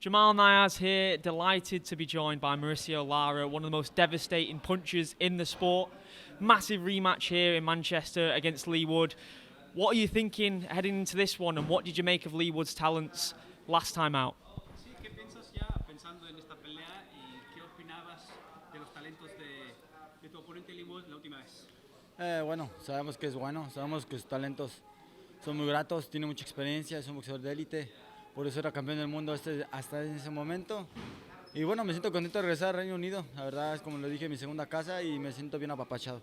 Jamal Niaz here, delighted to be joined by Mauricio Lara, one of the most devastating punchers in the sport. Massive rematch here in Manchester against Leigh Wood. What are you thinking heading into this one, and what did you make of Leigh Wood's talents last time out? Sí, ¿qué piensas ya pensando en esta pelea y qué opinabas de los talentos de tu oponente Leigh Wood la última vez? Bueno, sabemos que es bueno, sabemos que sus talentos son muy gratos, tiene mucha experiencia, es un boxeador de élite, por eso era campeón del mundo hasta ese momento. Y bueno, me siento contento de regresar al Reino Unido, la verdad es como lo dije, mi segunda casa y me siento bien apapachado.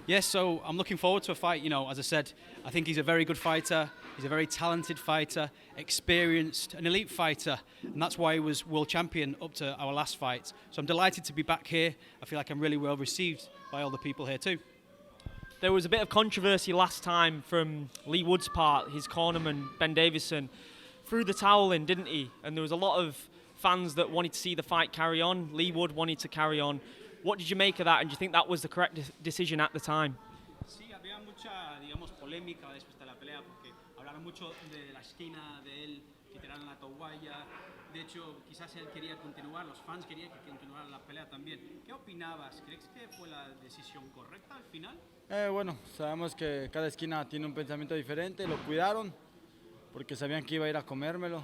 Yes, so I'm looking forward to a fight. You know, as I said, I think he's a very good fighter. He's a very talented fighter, experienced, an elite fighter, and that's why he was world champion up to our last fight. So I'm delighted to be back here. I feel like I'm really well received by all the people here too. There was a bit of controversy last time from Leigh Wood's part. His cornerman, Ben Davison, threw the towel in, didn't he? And there was a lot of fans that wanted to see the fight carry on. Leigh Wood wanted to carry on. What did you make of that, and do you think that was the correct decision at the time? Sí, había mucha, digamos, polémica después de la pelea porque hablaron mucho de la esquina, de él, que tiraron la toalla. De hecho, quizás él quería continuar, los fans querían que continuara la pelea también. ¿Qué opinabas? ¿Crees que fue la decisión correcta al final? Bueno, sabemos que cada esquina tiene un pensamiento diferente, lo cuidaron porque sabían que iba a ir a comérmelo,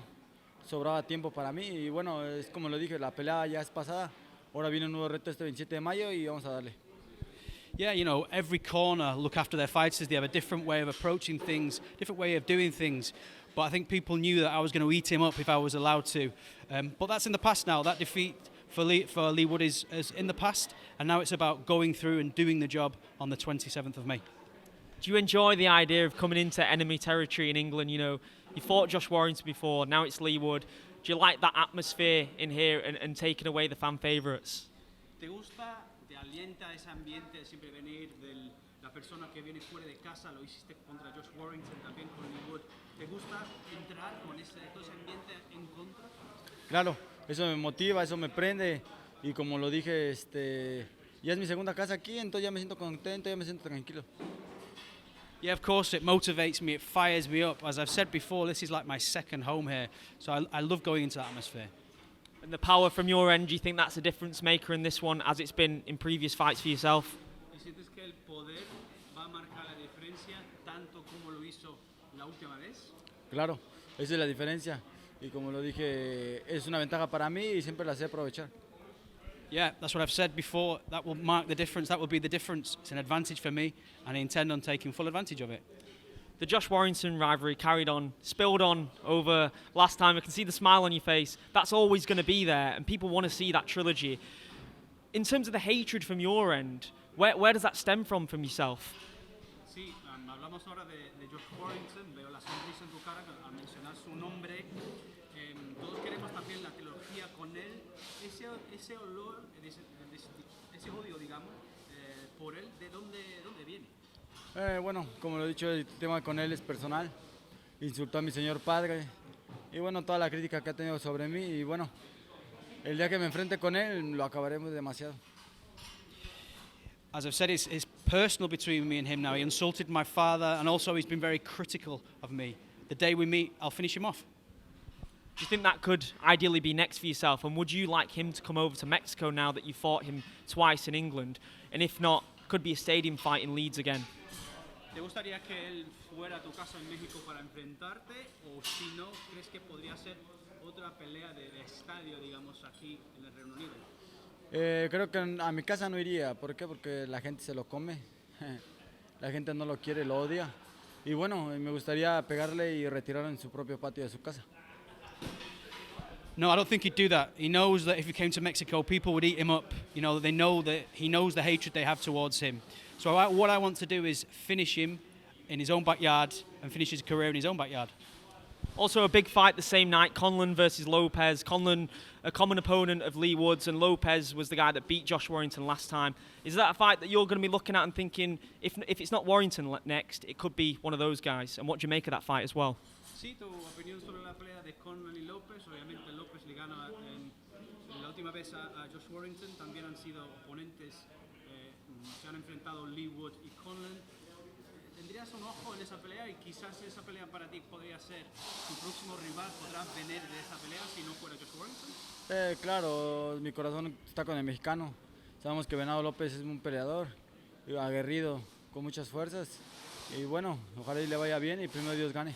sobraba tiempo para mí y bueno, es como lo dije, la pelea ya es pasada. Ahora viene un nuevo reto este 27 de mayo y vamos a darle. Yeah, you know, every corner look after their fighters. They have a different way of approaching things, different way of doing things. But I think people knew that I was going to eat him up if I was allowed to. But that's in the past now. That defeat for Leigh Wood is in the past, and now it's about going through and doing the job on the 27th of May. Do you enjoy the idea of coming into enemy territory in England? You know, you fought Josh Warrington before, now it's Leigh Wood. Do you like that atmosphere in here and taking away the fan favourites? ¿Te gusta, te alienta ese ambiente de siempre venir, de la persona que viene fuera de casa? Lo hiciste contra Josh Warrington, también con Leigh Wood. ¿Te gusta entrar con todo ese ambiente en contra? Claro, eso me motiva, eso me prende y como lo dije, ya es mi segunda casa aquí, entonces ya me siento contento, ya me siento tranquilo. Yeah, of course, it motivates me, it fires me up. As I've said before, this is like my second home here, so I love going into that atmosphere. And the power from your end, do you think that's a difference maker in this one, as it's been in previous fights for yourself? ¿Y sientes que el poder va a marcar la diferencia tanto como lo hizo la última vez? Claro, esa es la diferencia y como lo dije, es una ventaja para mí y siempre la sé aprovechar. Yeah, that's what I've said before. That will mark the difference. That will be the difference. It's an advantage for me, and I intend on taking full advantage of it. The Josh Warrington rivalry carried on, spilled on over last time. I can see the smile on your face. That's always going to be there, and people want to see that trilogy. In terms of the hatred from your end, where does that stem from yourself? Sí, hablamos ahora de Josh Warrington. Veo la sonrisa en tu cara al mencionar su nombre. Todos queremos también la trilogía con él. Ese olor, ese odio, digamos, por él, ¿de dónde viene? Bueno, como lo he dicho, el tema con él es personal. Insultó a mi señor padre y bueno, toda la crítica que ha tenido sobre mí y bueno, el día que me enfrente con él lo acabaremos demasiado. As I've said, it's personal between me and him now. He insulted my father and also he's been very critical of me. The day we meet, I'll finish him off. Do you think that could ideally be next for yourself? And would you like him to come over to Mexico now that you fought him twice in England? And if not, could be a stadium fight in Leeds again? ¿Te gustaría que él fuera a tu casa en México para enfrentarte? O si no, ¿crees que podría ser otra pelea de estadio, digamos, aquí en el Reino Unido? Creo que a mi casa no iría. ¿Por qué? Porque la gente se lo come. La gente no lo quiere, lo odia. Y bueno, me gustaría pegarle y retirarlo en su propio patio de su casa. No, I don't think he'd do that. He knows that if he came to Mexico, people would eat him up. You know, they know that he knows the hatred they have towards him. So what I want to do is finish him in his own backyard and finish his career in his own backyard. Also a big fight the same night, Conlan versus Lopez. Conlan, a common opponent of Leigh Wood's, and Lopez was the guy that beat Josh Warrington last time. Is that a fight that you're going to be looking at and thinking, if it's not Warrington next, it could be one of those guys? And what do you make of that fight as well? Sí, tu opinión sobre la pelea de Conlan y López. Obviamente López le gana la última vez a Josh Warrington. También han sido oponentes, se han enfrentado Leigh Wood y Conlan. ¿Tendrías un ojo en esa pelea y quizás esa pelea para ti podría ser tu próximo rival? ¿Podrás venir de esa pelea si no fuera Josh Warrington? Claro, mi corazón está con el mexicano. Sabemos que Venado López es un peleador aguerrido, con muchas fuerzas. Y bueno, ojalá y le vaya bien y primero Dios gane.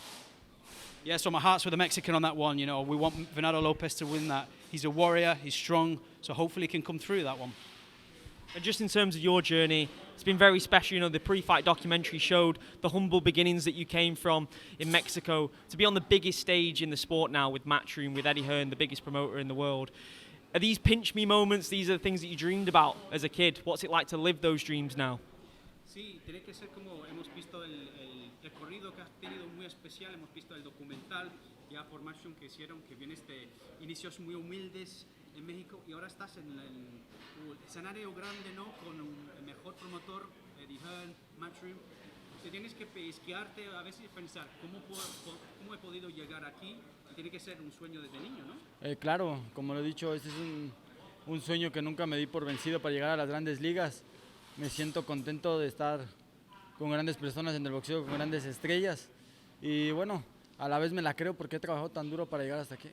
Yeah, so my heart's with the Mexican on that one. You know, we want Venado Lopez to win that. He's a warrior, he's strong, so hopefully he can come through that one. And just in terms of your journey, it's been very special. You know, the pre-fight documentary showed the humble beginnings that you came from in Mexico to be on the biggest stage in the sport now with Matchroom, with Eddie Hearn, the biggest promoter in the world. Are these pinch me moments? These are the things that you dreamed about as a kid. What's it like to live those dreams now? Sí, tiene que ser como hemos visto el recorrido que has tenido muy especial, hemos visto el documental ya por Matchroom que hicieron, que vienes de inicios muy humildes en México y ahora estás en el escenario grande, ¿no? Con el mejor promotor, Eddie Hearn, Matchroom. Te tienes que pesquearte a veces y pensar, ¿cómo he podido llegar aquí? Y tiene que ser un sueño desde niño, ¿no? Claro, como lo he dicho, este es un sueño que nunca me di por vencido para llegar a las grandes ligas. Me siento contento de estar con grandes personas en el boxeo, con grandes estrellas. Y bueno, a la vez me la creo porque he trabajado tan duro para llegar hasta aquí.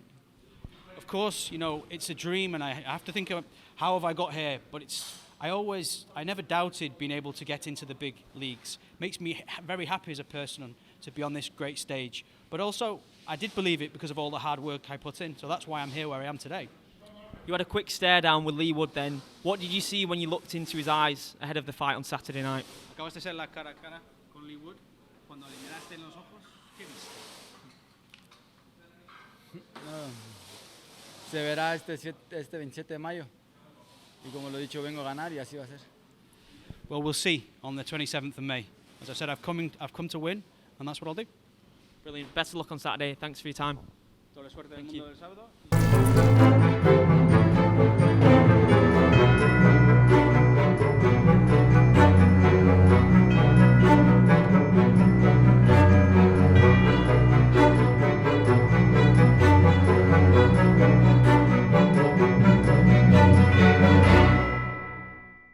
Of course, you know, it's a dream and I have to think of how have I got here, but I never doubted being able to get into the big leagues. Makes me very happy as a person to be on this great stage. But also, I did believe it because of all the hard work I put in, so that's why I'm here where I am today. You had a quick stare down with Leigh Wood then. What did you see when you looked into his eyes ahead of the fight on Saturday night? Acabas de ser la cara a cara con Leigh Wood. Cuando le miraste en los ojos, ¿qué viste? Se verá este 27 de mayo. Y como lo he dicho, vengo a ganar y así va a ser. Well, we'll see on the 27th of May. As I said, I've come to win, and that's what I'll do. Brilliant. Best of luck on Saturday. Thanks for your time. Toda la suerte del Thank mundo you. del sábado.